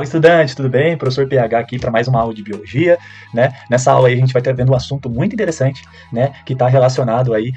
Fala, estudante, tudo bem? Professor PH aqui para mais uma aula de biologia, né? Nessa aula aí a gente vai estar vendo um assunto muito interessante, né? Que está relacionado aí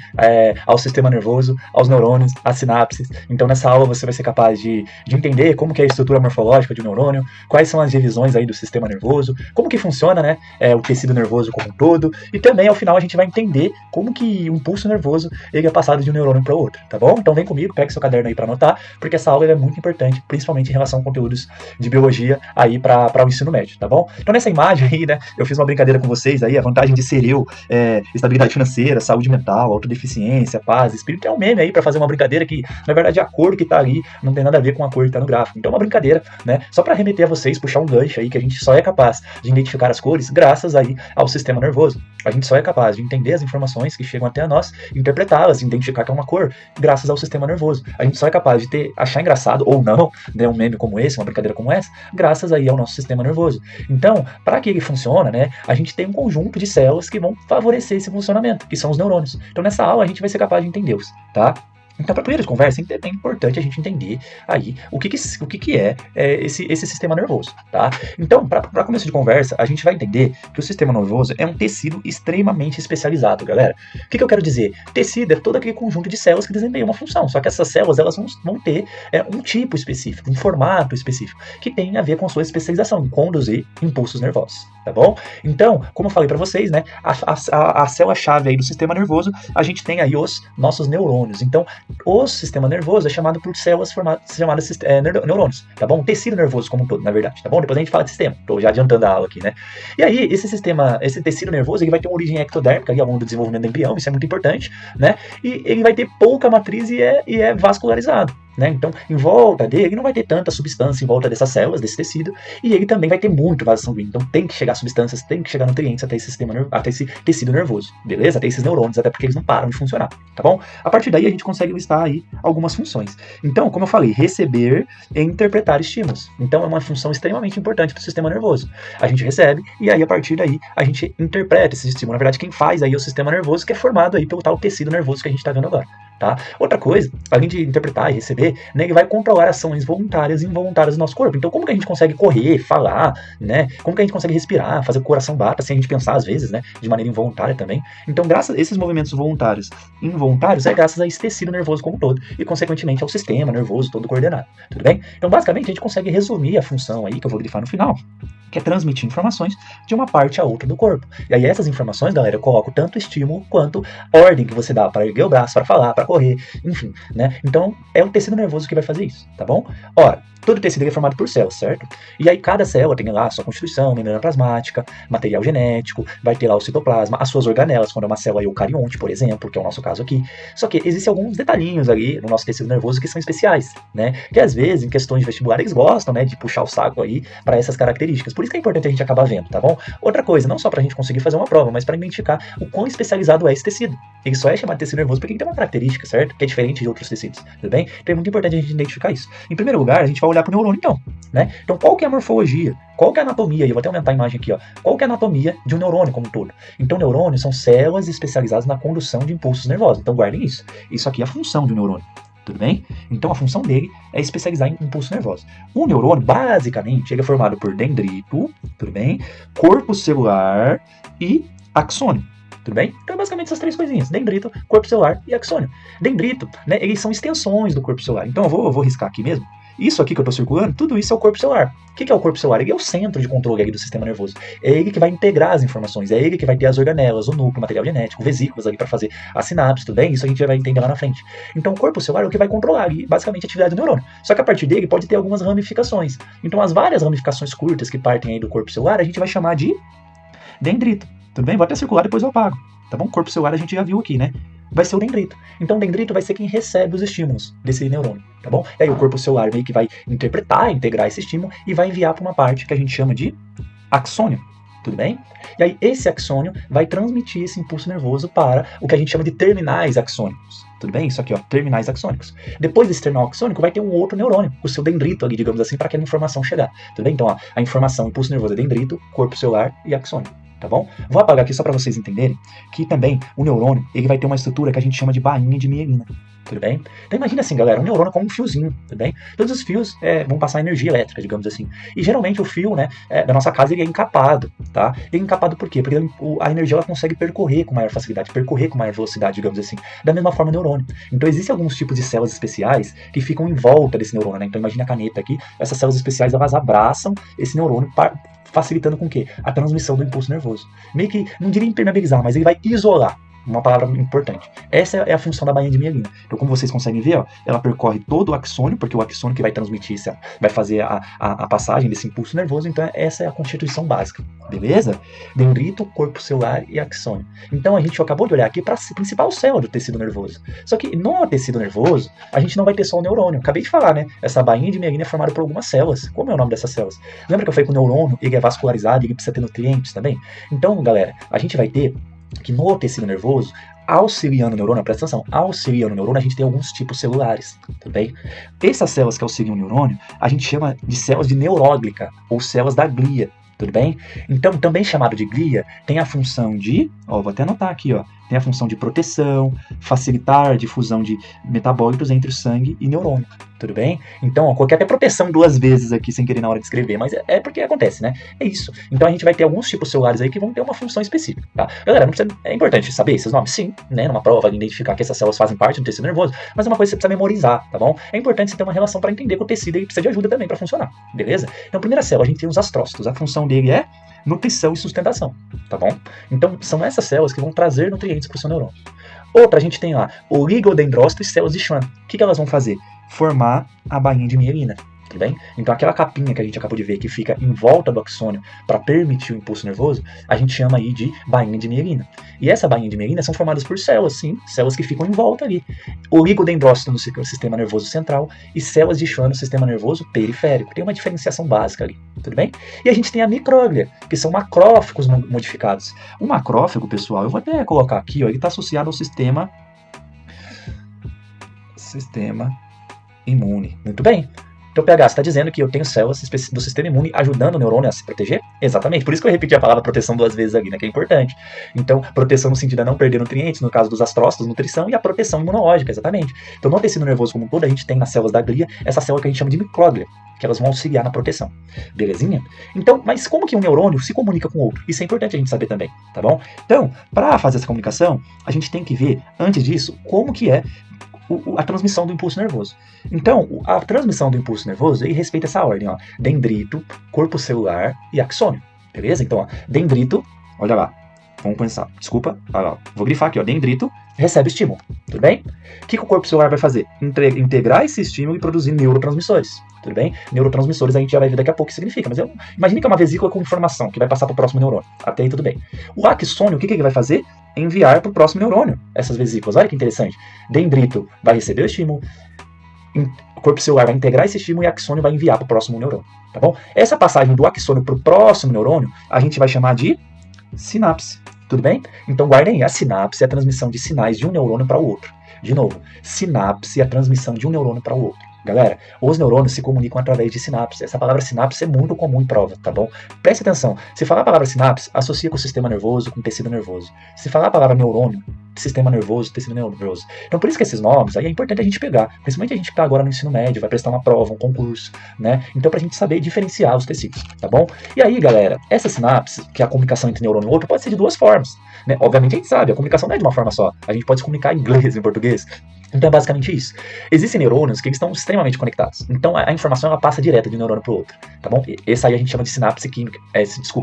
ao sistema nervoso, aos neurônios, às sinapses. Então nessa aula você vai ser capaz de entender como que é a estrutura morfológica de um neurônio, quais são as divisões aí do sistema nervoso, como que funciona, né? O tecido nervoso como um todo, e também ao final a gente vai entender como que um pulso nervoso ele é passado de um neurônio para o outro, tá bom? Então vem comigo, pega seu caderno aí para anotar, porque essa aula é muito importante, principalmente em relação a conteúdos de biologia aí para o ensino médio, tá bom? Então nessa imagem aí, né, eu fiz uma brincadeira com vocês aí, a vantagem de ser eu, estabilidade financeira, saúde mental, autodeficiência, paz, espírito, é um meme aí para fazer uma brincadeira que, na verdade, a cor que tá ali não tem nada a ver com a cor que tá no gráfico. Então é uma brincadeira, né, só para remeter a vocês, puxar um gancho aí, que a gente só é capaz de identificar as cores graças aí ao sistema nervoso. A gente só é capaz de entender as informações que chegam até nós, interpretá-las, identificar que é uma cor, graças ao sistema nervoso. A gente só é capaz de achar engraçado, ou não, né, um meme como esse, uma brincadeira como essa, graças aí ao nosso sistema nervoso. Então, para que ele funcione, né, a gente tem um conjunto de células que vão favorecer esse funcionamento, que são os neurônios. Então, nessa aula, a gente vai ser capaz de entendê-los, tá? Então, para primeira conversa, é importante a gente entender aí o que é esse sistema nervoso, tá? Então, para começo de conversa, a gente vai entender que o sistema nervoso é um tecido extremamente especializado, galera. O que eu quero dizer? Tecido é todo aquele conjunto de células que desempenham uma função, só que essas células elas vão ter um tipo específico, um formato específico, que tem a ver com a sua especialização em conduzir impulsos nervosos, tá bom? Então, como eu falei para vocês, né, a célula-chave aí do sistema nervoso, a gente tem aí os nossos neurônios. Então, o sistema nervoso é chamado por células chamadas neurônios, tá bom? Tecido nervoso como um todo, na verdade, tá bom? Depois a gente fala de sistema, tô já adiantando a aula aqui, né? E aí, esse tecido nervoso, ele vai ter uma origem ectodérmica ali ao longo do desenvolvimento do embrião, isso é muito importante, né? E ele vai ter pouca matriz e é vascularizado, né? Então, em volta dele não vai ter tanta substância em volta dessas células, desse tecido, e ele também vai ter muito vaso sanguíneo. Então, tem que chegar substâncias, tem que chegar nutrientes até esse tecido nervoso, beleza? Até esses neurônios, até porque eles não param de funcionar, tá bom? A partir daí, a gente consegue listar aí algumas funções. Então, como eu falei, receber e interpretar estímulos. Então, é uma função extremamente importante para o sistema nervoso. A gente recebe e aí, a partir daí, a gente interpreta esse estímulo. Na verdade, quem faz aí é o sistema nervoso, que é formado aí pelo tal tecido nervoso que a gente está vendo agora. Tá? Outra coisa, além de interpretar e receber, né, ele vai controlar ações voluntárias e involuntárias do nosso corpo. Então, como que a gente consegue correr, falar, né? Como que a gente consegue respirar, fazer o coração bata sem a gente pensar às vezes, né? De maneira involuntária também. Então, graças a esses movimentos voluntários e involuntários, é graças a esse tecido nervoso como um todo e, consequentemente, ao sistema nervoso todo coordenado. Tudo bem? Então, basicamente, a gente consegue resumir a função aí, que eu vou grifar no final, que é transmitir informações de uma parte a outra do corpo. E aí, essas informações, galera, eu coloco tanto estímulo quanto ordem que você dá para erguer o braço, para falar, para correr, enfim, né? Então, é o tecido nervoso que vai fazer isso, tá bom? Ora, todo tecido é formado por células, certo? E aí cada célula tem lá a sua constituição, membrana plasmática, material genético, vai ter lá o citoplasma, as suas organelas, quando é uma célula eucarionte, por exemplo, que é o nosso caso aqui. Só que existem alguns detalhinhos ali no nosso tecido nervoso que são especiais, né? Que às vezes, em questões de vestibular, eles gostam, né, de puxar o saco aí para essas características. Por isso que é importante a gente acabar vendo, tá bom? Outra coisa, não só pra gente conseguir fazer uma prova, mas para identificar o quão especializado é esse tecido. Ele só é chamado de tecido nervoso porque ele tem uma característica, certo? Que é diferente de outros tecidos, tudo bem? Então é muito importante a gente identificar isso. Em primeiro lugar, a gente vai olhar pro neurônio, então, né? Então, qual que é a morfologia? Qual que é a anatomia? Eu vou até aumentar a imagem aqui, ó. Qual que é a anatomia de um neurônio como um todo? Então, neurônios são células especializadas na condução de impulsos nervosos. Então, guardem isso. Isso aqui é a função do neurônio. Tudo bem? Então a função dele é especializar em impulsos nervosos. O neurônio, basicamente, ele é formado por dendrito, tudo bem? Corpo celular e axônio. Tudo bem? Então, basicamente, essas três coisinhas. Dendrito, corpo celular e axônio. Dendrito, né, eles são extensões do corpo celular. Então, eu vou riscar aqui mesmo. Isso aqui que eu estou circulando, tudo isso é o corpo celular. O que é o corpo celular? Ele é o centro de controle aí do sistema nervoso. É ele que vai integrar as informações, é ele que vai ter as organelas, o núcleo, o material genético, vesículas ali para fazer a sinapse, tudo bem? Isso a gente já vai entender lá na frente. Então o corpo celular é o que vai controlar ali, basicamente a atividade do neurônio. Só que a partir dele pode ter algumas ramificações. Então as várias ramificações curtas que partem aí do corpo celular, a gente vai chamar de dendrito. Tudo bem? Vou até circular, depois eu apago. Tá bom? Corpo celular a gente já viu aqui, né? Vai ser o dendrito. Então o dendrito vai ser quem recebe os estímulos desse neurônio, tá bom? E aí o corpo celular meio que vai interpretar, integrar esse estímulo e vai enviar para uma parte que a gente chama de axônio, tudo bem? E aí esse axônio vai transmitir esse impulso nervoso para o que a gente chama de terminais axônicos, tudo bem? Isso aqui, ó, terminais axônicos. Depois desse terminal axônico vai ter um outro neurônio, o seu dendrito ali, digamos assim, para aquela informação chegar, tudo bem? Então, ó, a informação, impulso nervoso é dendrito, corpo celular e axônio. Tá bom? Vou apagar aqui só para vocês entenderem que também o neurônio ele vai ter uma estrutura que a gente chama de bainha de mielina. tudo bem? Então imagina assim, galera, um neurônio como um fiozinho, tudo bem? Todos os fios vão passar energia elétrica, digamos assim. E geralmente o fio, né, da nossa casa, ele é encapado, tá? Ele é encapado por quê? Porque a energia ela consegue percorrer com maior facilidade, percorrer com maior velocidade, digamos assim. Da mesma forma o neurônio. Então existem alguns tipos de células especiais que ficam em volta desse neurônio, né? Então imagina a caneta aqui, essas células especiais elas abraçam esse neurônio facilitando com o quê? A transmissão do impulso nervoso. Meio que, não diria impermeabilizar, mas ele vai isolar. Uma palavra importante. Essa é a função da bainha de mielina. Então, como vocês conseguem ver, ó, ela percorre todo o axônio, porque o axônio que vai transmitir, vai fazer a passagem desse impulso nervoso. Então, essa é a constituição básica. Beleza? Dendrito, corpo celular e axônio. Então, a gente acabou de olhar aqui para a principal célula do tecido nervoso. Só que no tecido nervoso, a gente não vai ter só o neurônio. Acabei de falar, né? Essa bainha de mielina é formada por algumas células. Como é o nome dessas células? Lembra que eu falei que o neurônio ele é vascularizado e ele precisa ter nutrientes também? Então, galera, a gente vai ter que no tecido nervoso, auxiliando o neurônio, presta atenção, auxiliando o neurônio, a gente tem alguns tipos celulares, tudo bem? Essas células que auxiliam o neurônio, a gente chama de células de neuróglica, ou células da glia, tudo bem? Então, também chamado de glia, tem a função de, vou até anotar aqui, tem a função de proteção, facilitar a difusão de metabólitos entre o sangue e neurônio, tudo bem? Então, coloquei até proteção 2 vezes aqui sem querer na hora de escrever, mas é porque acontece, né? É isso. Então a gente vai ter alguns tipos celulares aí que vão ter uma função específica, tá? Galera, é importante saber esses nomes? Sim, né? Numa prova, identificar que essas células fazem parte do tecido nervoso, mas é uma coisa que você precisa memorizar, tá bom? É importante você ter uma relação para entender que o tecido aí precisa de ajuda também para funcionar, beleza? Então, primeira célula, a gente tem os astrócitos. A função dele é nutrição e sustentação, tá bom? Então, são essas células que vão trazer nutrientes para o seu neurônio. Outra, a gente tem lá oligodendrócito e células de Schwann. O que elas vão fazer? Formar a bainha de mielina, tudo bem? Então aquela capinha que a gente acabou de ver que fica em volta do axônio para permitir o impulso nervoso, a gente chama aí de bainha de mielina. E essa bainha de mielina são formadas por células, sim, células que ficam em volta ali. Oligodendrócito no sistema nervoso central e células de Schwann no sistema nervoso periférico. Tem uma diferenciação básica ali, tudo bem? E a gente tem a micróglia, que são macrófagos modificados. O macrófago, pessoal, eu vou até colocar aqui, ele está associado ao sistema imune. Muito bem. Então o PH está dizendo que eu tenho células do sistema imune ajudando o neurônio a se proteger? Exatamente. Por isso que eu repeti a palavra proteção 2 vezes aqui, né? Que é importante. Então, proteção no sentido de não perder nutrientes, no caso dos astrócitos, nutrição, e a proteção imunológica, exatamente. Então, no tecido nervoso como um todo, a gente tem nas células da glia essa célula que a gente chama de micróglia, que elas vão auxiliar na proteção. Belezinha? Então, mas como que um neurônio se comunica com o outro? Isso é importante a gente saber também, tá bom? Então, para fazer essa comunicação, a gente tem que ver, antes disso, como que é a transmissão do impulso nervoso. Então, a transmissão do impulso nervoso, ele respeita essa ordem, dendrito, corpo celular e axônio, beleza? Então, dendrito, olha lá, vamos pensar, desculpa, olha lá, vou grifar aqui, dendrito, recebe estímulo, tudo bem? O que o corpo celular vai fazer? Integrar esse estímulo e produzir neurotransmissores, tudo bem? Neurotransmissores a gente já vai ver daqui a pouco o que significa, mas imagine que é uma vesícula com informação que vai passar para o próximo neurônio, até aí tudo bem. O axônio, o que ele vai fazer? Enviar para o próximo neurônio essas vesículas. Olha que interessante. Dendrito vai receber o estímulo, o corpo celular vai integrar esse estímulo e o axônio vai enviar para o próximo neurônio, tá bom? Essa passagem do axônio para o próximo neurônio a gente vai chamar de sinapse, tudo bem? Então guardem aí, a sinapse é a transmissão de sinais de um neurônio para o outro. De novo, sinapse é a transmissão de um neurônio para o outro. Galera, os neurônios se comunicam através de sinapse. Essa palavra sinapse é muito comum em prova, tá bom? Preste atenção. Se falar a palavra sinapse, associa com o sistema nervoso, com o tecido nervoso. Se falar a palavra neurônio, sistema nervoso, tecido nervoso. Então, por isso que esses nomes, aí é importante a gente pegar. Principalmente a gente que está agora no ensino médio, vai prestar uma prova, um concurso, né? Então, pra gente saber diferenciar os tecidos, tá bom? E aí, galera, essa sinapse, que é a comunicação entre neurônio e outro, pode ser de 2 formas, né? Obviamente a gente sabe, a comunicação não é de uma forma só. A gente pode se comunicar em inglês, em português. Então é basicamente isso. Existem neurônios que eles estão extremamente conectados. Então a informação ela passa direto de um neurônio para o outro, tá bom? Essa aí a gente chama de sinapse química,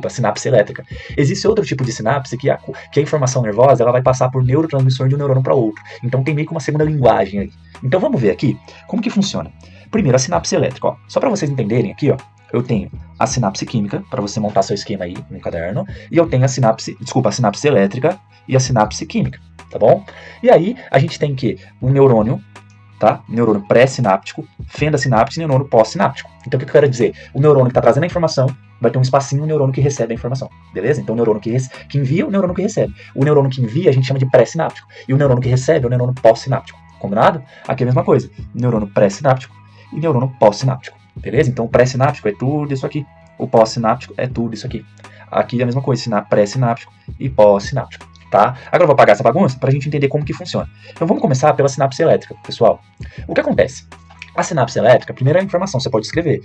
sinapse elétrica. Existe outro tipo de sinapse que a informação nervosa ela vai passar por neurotransmissor de um neurônio para outro. Então tem meio que uma segunda linguagem aí. Então vamos ver aqui como que funciona. Primeiro a sinapse elétrica, só para vocês entenderem aqui, eu tenho a sinapse química, para você montar seu esquema aí no caderno, e eu tenho a sinapse elétrica e a sinapse química, tá bom? E aí, a gente tem que o neurônio, tá? Neurônio pré-sináptico, fenda sináptica e neurônio pós-sináptico. Então, o que eu quero dizer? O neurônio que está trazendo a informação vai ter um espacinho no neurônio que recebe a informação, beleza? Então, o neurônio que envia, o neurônio que recebe. O neurônio que envia, a gente chama de pré-sináptico. E o neurônio que recebe é o neurônio pós-sináptico. Combinado? Aqui é a mesma coisa. Neurônio pré-sináptico e neurônio pós-sináptico. Beleza? Então, o pré-sináptico é tudo isso aqui. O pós-sináptico é tudo isso aqui. Aqui é a mesma coisa, pré-sináptico e pós-sináptico. tá? Agora eu vou apagar essa bagunça para a gente entender como que funciona. Então vamos começar pela sinapse elétrica, pessoal. O que acontece? A sinapse elétrica, a primeira informação que você pode escrever.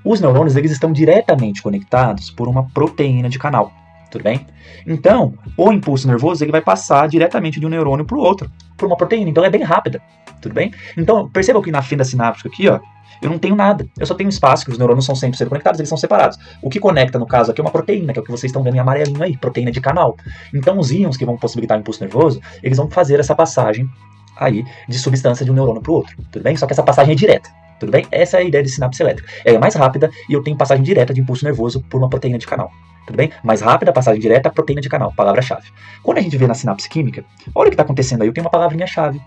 Os neurônios, eles estão diretamente conectados por uma proteína de canal, tudo bem? Então, o impulso nervoso, ele vai passar diretamente de um neurônio para o outro, por uma proteína, então é bem rápida, tudo bem? Então, perceba que na fenda sináptica aqui, ó, eu não tenho nada, eu só tenho um espaço, que os neurônios são sempre conectados, eles são separados. O que conecta, no caso aqui, é uma proteína, que é o que vocês estão vendo em amarelinho aí, proteína de canal. Então, os íons que vão possibilitar o impulso nervoso, eles vão fazer essa passagem aí de substância de um neurônio para o outro, tudo bem? Só que essa passagem é direta, tudo bem? Essa é a ideia de sinapse elétrica. Ela é mais rápida e eu tenho passagem direta de impulso nervoso por uma proteína de canal, tudo bem? Mais rápida, passagem direta, proteína de canal, palavra-chave. Quando a gente vê na sinapse química, olha o que está acontecendo aí, eu tenho uma palavrinha-chave.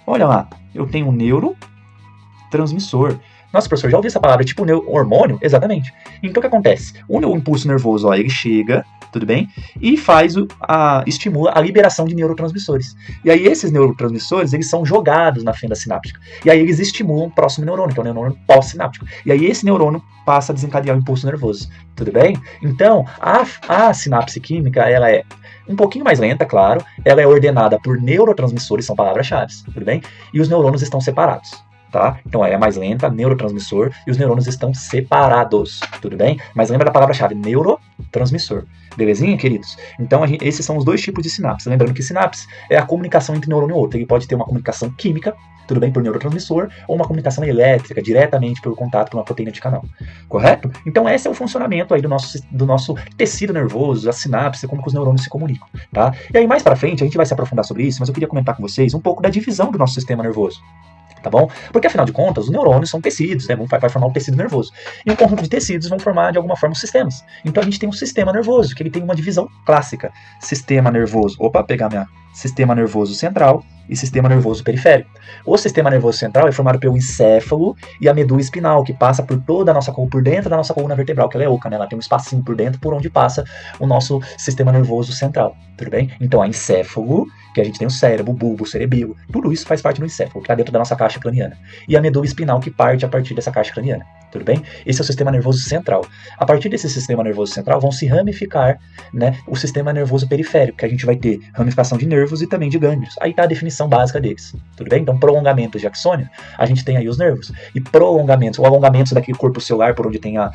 Olha lá, eu tenho um neurotransmissor. Nossa, professor, já ouvi essa palavra, tipo hormônio? Exatamente. Então o que acontece? O impulso nervoso, ó, ele chega, tudo bem? E estimula a liberação de neurotransmissores. E aí esses neurotransmissores, eles são jogados na fenda sináptica. E aí eles estimulam o próximo neurônio, que é o neurônio pós-sináptico. E aí esse neurônio passa a desencadear o impulso nervoso, tudo bem? Então, a sinapse química, ela é um pouquinho mais lenta, claro. Ela é ordenada por neurotransmissores, são palavras-chave, tudo bem? E os neurônios estão separados. Tá? Então é mais lenta, neurotransmissor, e os neurônios estão separados, tudo bem? Mas lembra da palavra-chave, neurotransmissor. Belezinha, queridos? Então esses são os dois tipos de sinapse. Lembrando que sinapse é a comunicação entre neurônio e outro. Ele pode ter uma comunicação química, tudo bem, por neurotransmissor, ou uma comunicação elétrica, diretamente pelo contato com uma proteína de canal. Correto? Então esse é o funcionamento aí do nosso tecido nervoso, a sinapse, como que os neurônios se comunicam, tá? E aí mais pra frente a gente vai se aprofundar sobre isso, mas eu queria comentar com vocês um pouco da divisão do nosso sistema nervoso. Tá bom? Porque afinal de contas, os neurônios são tecidos, né? Vai formar um tecido nervoso. E um conjunto de tecidos vão formar, de alguma forma, os sistemas. Então a gente tem um sistema nervoso, que ele tem uma divisão clássica. Sistema nervoso, sistema nervoso central e sistema nervoso periférico. O sistema nervoso central é formado pelo encéfalo e a medula espinal, que passa por toda a nossa coluna, por dentro da nossa coluna vertebral, que ela é oca, né? Ela tem um espacinho por dentro por onde passa o nosso sistema nervoso central, tudo bem? Então, a encéfalo, que a gente tem o cérebro, o bulbo, o cerebelo, tudo isso faz parte do encéfalo, que está dentro da nossa caixa craniana. E a medula espinal, que parte a partir dessa caixa craniana, tudo bem? Esse é o sistema nervoso central. A partir desse sistema nervoso central vão se ramificar, né, o sistema nervoso periférico, que a gente vai ter ramificação de nervos e também de gânglios. Aí está a definição básica deles, tudo bem? Então, prolongamentos de axônio, a gente tem aí os nervos. E prolongamentos, ou alongamentos daquele corpo celular por onde tem a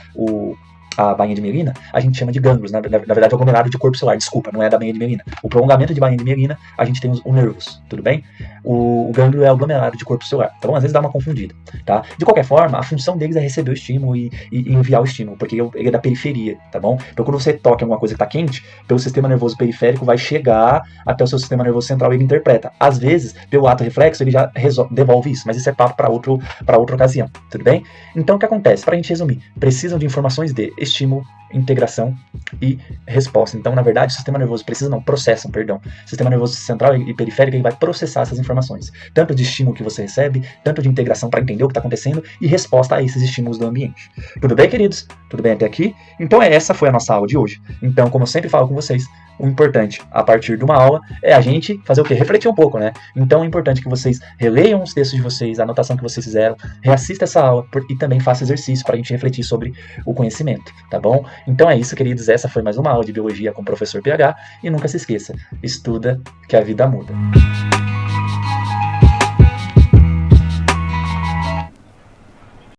bainha de mielina, a gente chama de gânglios, na verdade é o aglomerado de corpo celular, desculpa, não é da bainha de mielina. O prolongamento de bainha de mielina, a gente tem os nervos, tudo bem? O gânglio é o aglomerado de corpo celular, então às vezes dá uma confundida, tá? De qualquer forma, a função deles é receber o estímulo e enviar o estímulo, porque ele é da periferia, tá bom? Então quando você toca em alguma coisa que está quente, pelo sistema nervoso periférico vai chegar até o seu sistema nervoso central e ele interpreta. Às vezes, pelo ato reflexo, ele já devolve isso, mas isso é papo para outra ocasião, tudo bem? Então o que acontece? Para a gente resumir, precisam de informações de estímulo, integração e resposta. Então, na verdade, o sistema nervoso processam. O sistema nervoso central e periférico ele vai processar essas informações, tanto de estímulo que você recebe, tanto de integração para entender o que está acontecendo e resposta a esses estímulos do ambiente. Tudo bem, queridos? Tudo bem até aqui? Então, essa foi a nossa aula de hoje. Então, como eu sempre falo com vocês, o importante, a partir de uma aula, é a gente fazer o quê? Refletir um pouco, né? Então, é importante que vocês releiam os textos de vocês, a anotação que vocês fizeram, reassista essa aula e também faça exercício para a gente refletir sobre o conhecimento, tá bom? Então é isso, queridos. Essa foi mais uma aula de Biologia com o professor PH. E nunca se esqueça, estuda que a vida muda.